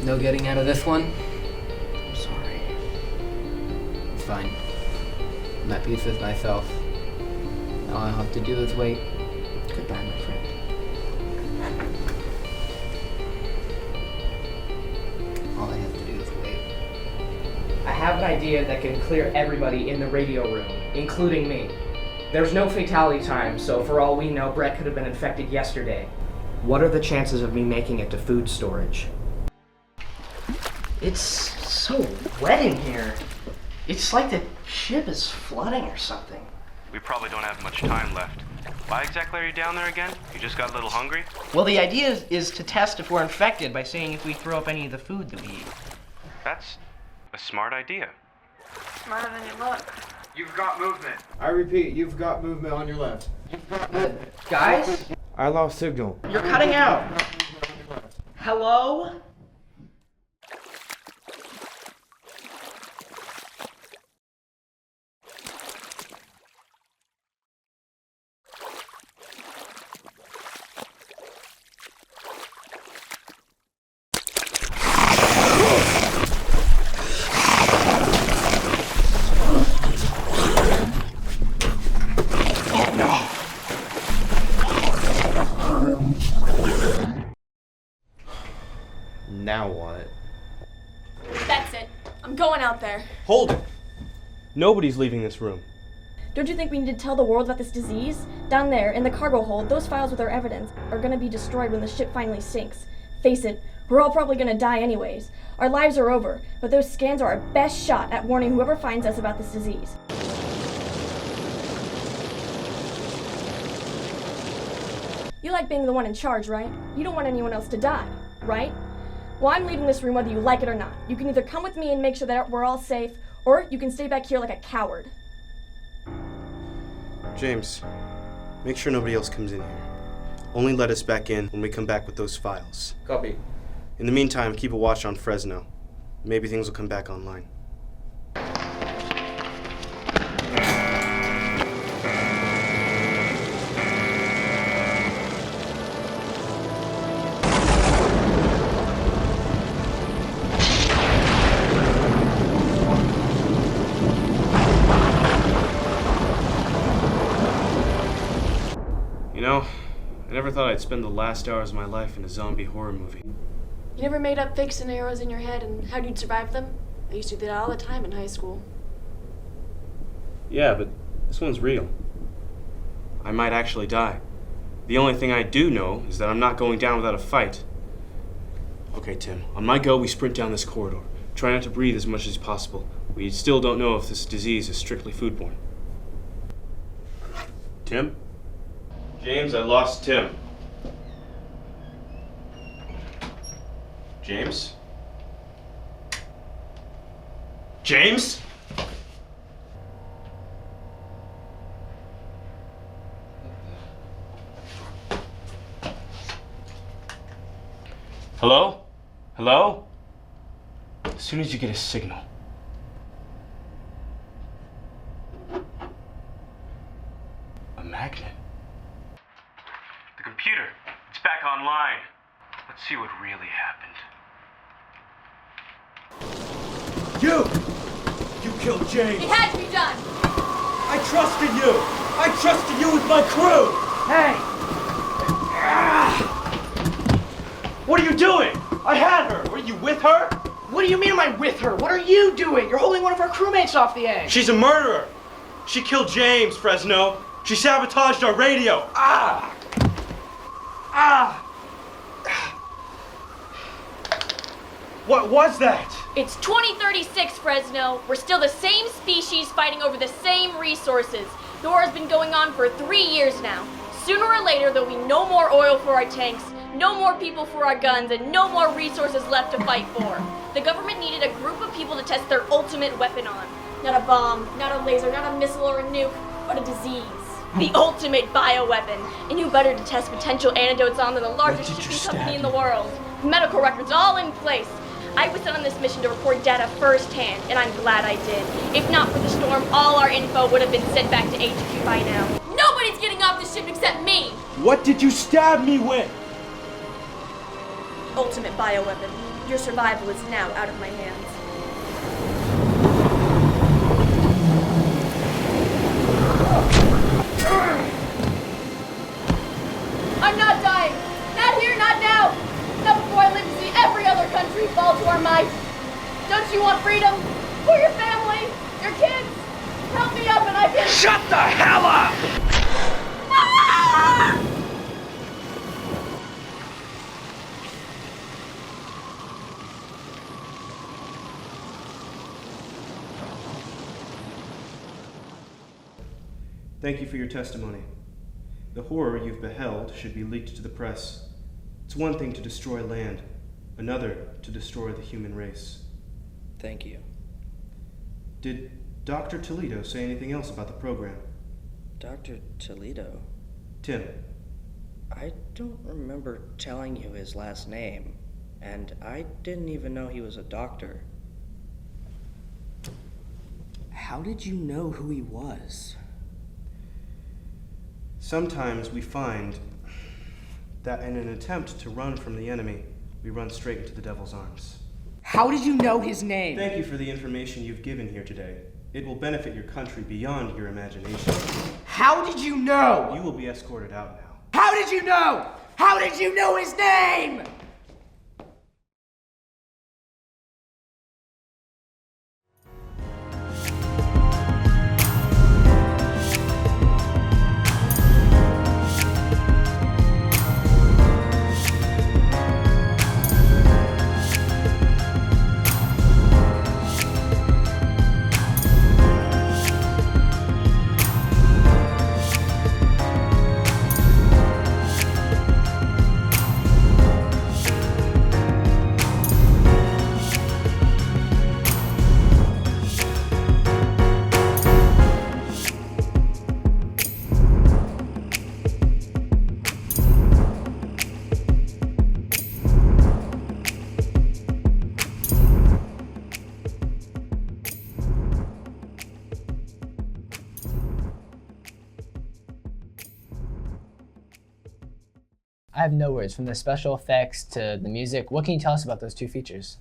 No getting out of this one? I'm sorry. It's fine. I'm at peace with myself. All I have to do is wait. Goodbye, my friend. All I have to do is wait. I have an idea that can clear everybody in the radio room, including me. There's no fatality time, so for all we know, Brett could have been infected yesterday. What are the chances of me making it to food storage? It's so wet in here. It's like the ship is flooding or something. We probably don't have much time left. Why exactly are you down there again? You just got a little hungry? Well, the idea is to test if we're infected by seeing if we throw up any of the food that we eat. That's a smart idea. Smarter than you look. You've got movement. I repeat, you've got movement on your left. Guys? I lost signal. You're cutting out. Hello? Now what? That's it. I'm going out there. Hold it! Nobody's leaving this room. Don't you think we need to tell the world about this disease? Down there, in the cargo hold, those files with our evidence are gonna be destroyed when the ship finally sinks. Face it, we're all probably gonna die anyways. Our lives are over, but those scans are our best shot at warning whoever finds us about this disease. You like being the one in charge, right? You don't want anyone else to die, right? Well, I'm leaving this room whether you like it or not. You can either come with me and make sure that we're all safe, or you can stay back here like a coward. James, make sure nobody else comes in here. Only let us back in when we come back with those files. Copy. In the meantime, keep a watch on Fresno. Maybe things will come back online. You know, I never thought I'd spend the last hours of my life in a zombie horror movie. You never made up fake scenarios in your head and how'd you survive them? I used to do that all the time in high school. Yeah, but this one's real. I might actually die. The only thing I do know is that I'm not going down without a fight. Okay, Tim, on my go, we sprint down this corridor. Try not to breathe as much as possible. We still don't know if this disease is strictly foodborne. Tim? James, I lost Tim. James? James? Hello? Hello? As soon as you get a signal. A magnet? The computer. It's back online. Let's see what really happened. You killed James! It had to be done! I trusted you! I trusted you with my crew! Hey! What are you doing? I had her! Were you with her? What do you mean am I with her? What are you doing? You're holding one of our crewmates off the edge. She's a murderer! She killed James, Fresno! She sabotaged our radio! Ah! Ah! What was that? It's 2036, Fresno. We're still the same species fighting over the same resources. The war has been going on for 3 years now. Sooner or later, there'll be no more oil for our tanks, no more people for our guns, and no more resources left to fight for. The government needed a group of people to test their ultimate weapon on. Not a bomb, not a laser, not a missile or a nuke, but a disease. The ultimate bioweapon. And who better to test potential antidotes on than the largest shipping company in the world? Medical records all in place. I was sent on this mission to record data firsthand, and I'm glad I did. If not for the storm, all our info would have been sent back to HQ by now. Nobody's getting off the ship except me! What did you stab me with? Ultimate bioweapon. Your survival is now out of my hands. I'm not dying! Not here, not now! Not before I live to see every other country fall to our might! Don't you want freedom? For your family? Your kids? Help me up and I can— Shut the hell up! Ah! Thank you for your testimony. The horror you've beheld should be leaked to the press. It's one thing to destroy land, another to destroy the human race. Thank you. Did Dr. Toledo say anything else about the program? Dr. Toledo? Tim. I don't remember telling you his last name, and I didn't even know he was a doctor. How did you know who he was? Sometimes we find that in an attempt to run from the enemy, we run straight into the devil's arms. How did you know his name? Thank you for the information you've given here today. It will benefit your country beyond your imagination. How did you know? You will be escorted out now. How did you know? How did you know his name? I have no words. From the special effects to the music, what can you tell us about those 2 features?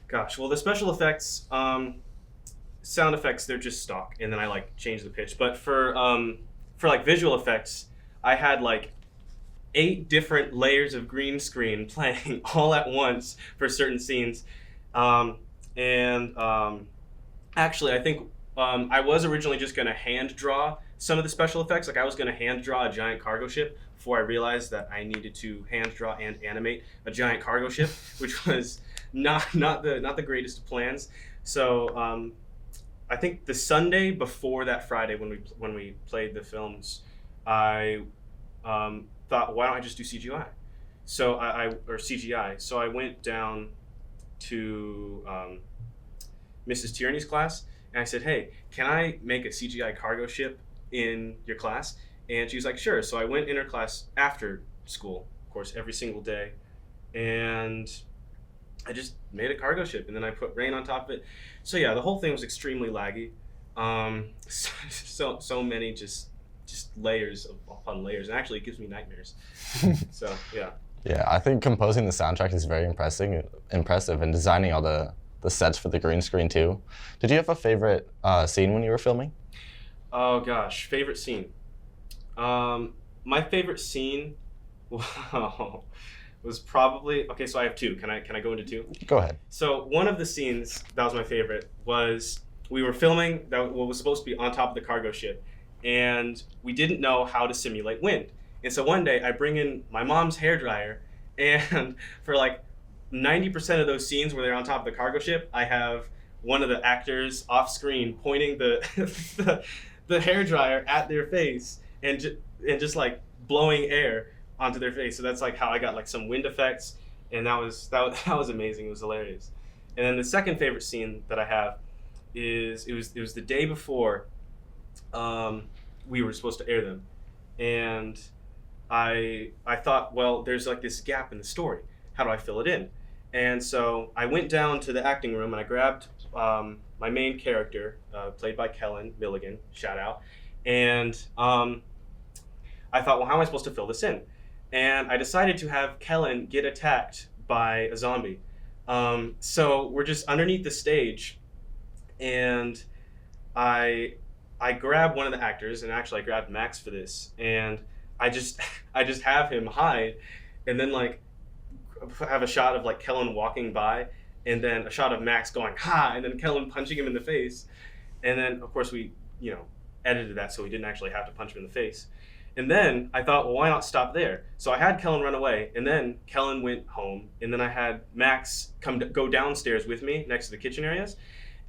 Gosh, well, the special effects, sound effects, they're just stock, and then I like change the pitch. But for like visual effects, I had like 8 different layers of green screen playing all at once for certain scenes. Actually, I think I was originally just going to hand draw some of the special effects. Like I was going to hand draw a giant cargo ship before I realized that I needed to hand draw and animate a giant cargo ship, which was not the greatest of plans. So I think the Sunday before that Friday when we played the films, I thought, why don't I just do CGI? So or CGI. So I went down to Mrs. Tierney's class and I said, hey, can I make a CGI cargo ship in your class? And she was like, sure. So I went in her class after school, of course, every single day. And I just made a cargo ship, and then I put rain on top of it. So yeah, the whole thing was extremely laggy. So many just layers upon layers, and actually it gives me nightmares. So yeah. Yeah, I think composing the soundtrack is very impressive, and designing all the sets for the green screen too. Did you have a favorite scene when you were filming? Oh gosh, favorite scene. My favorite scene, was probably, okay, so I have 2. Can I go into 2? Go ahead. So one of the scenes that was my favorite was we were filming what was supposed to be on top of the cargo ship, and we didn't know how to simulate wind. And so one day I bring in my mom's hairdryer, and for like 90% of those scenes where they're on top of the cargo ship, I have one of the actors off screen pointing the hairdryer at their face and just like blowing air onto their face. So that's like how I got like some wind effects, and that was amazing. It was hilarious. And then the second favorite scene that I have is it was the day before we were supposed to air them, and I thought, well, there's like this gap in the story. How do I fill it in? And so I went down to the acting room and I grabbed my main character, played by Kellen Milligan, shout out, and I thought, well, how am I supposed to fill this in? And I decided to have Kellen get attacked by a zombie. So we're just underneath the stage, and I grabbed one of the actors, and actually I grabbed Max for this, and I just have him hide, and then like have a shot of like Kellen walking by, and then a shot of Max going ha, and then Kellen punching him in the face, and then of course we edited that so we didn't actually have to punch him in the face. And then I thought, well, why not stop there? So I had Kellen run away, and then Kellen went home, and then I had Max go downstairs with me next to the kitchen areas,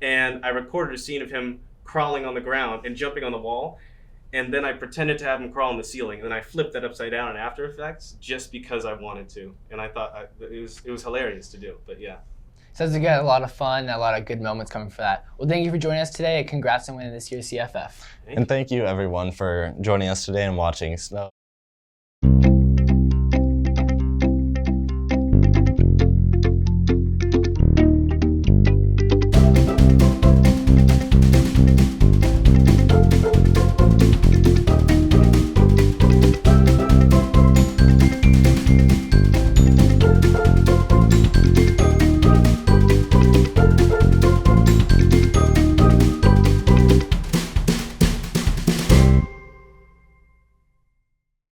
and I recorded a scene of him crawling on the ground and jumping on the wall, and then I pretended to have him crawl on the ceiling, and then I flipped that upside down in After Effects just because I wanted to, and I thought it was hilarious to do. But yeah. Sounds like you had a lot of fun and a lot of good moments coming for that. Well, thank you for joining us today, and congrats on winning this year's CFF. And thank you everyone for joining us today and watching Snow.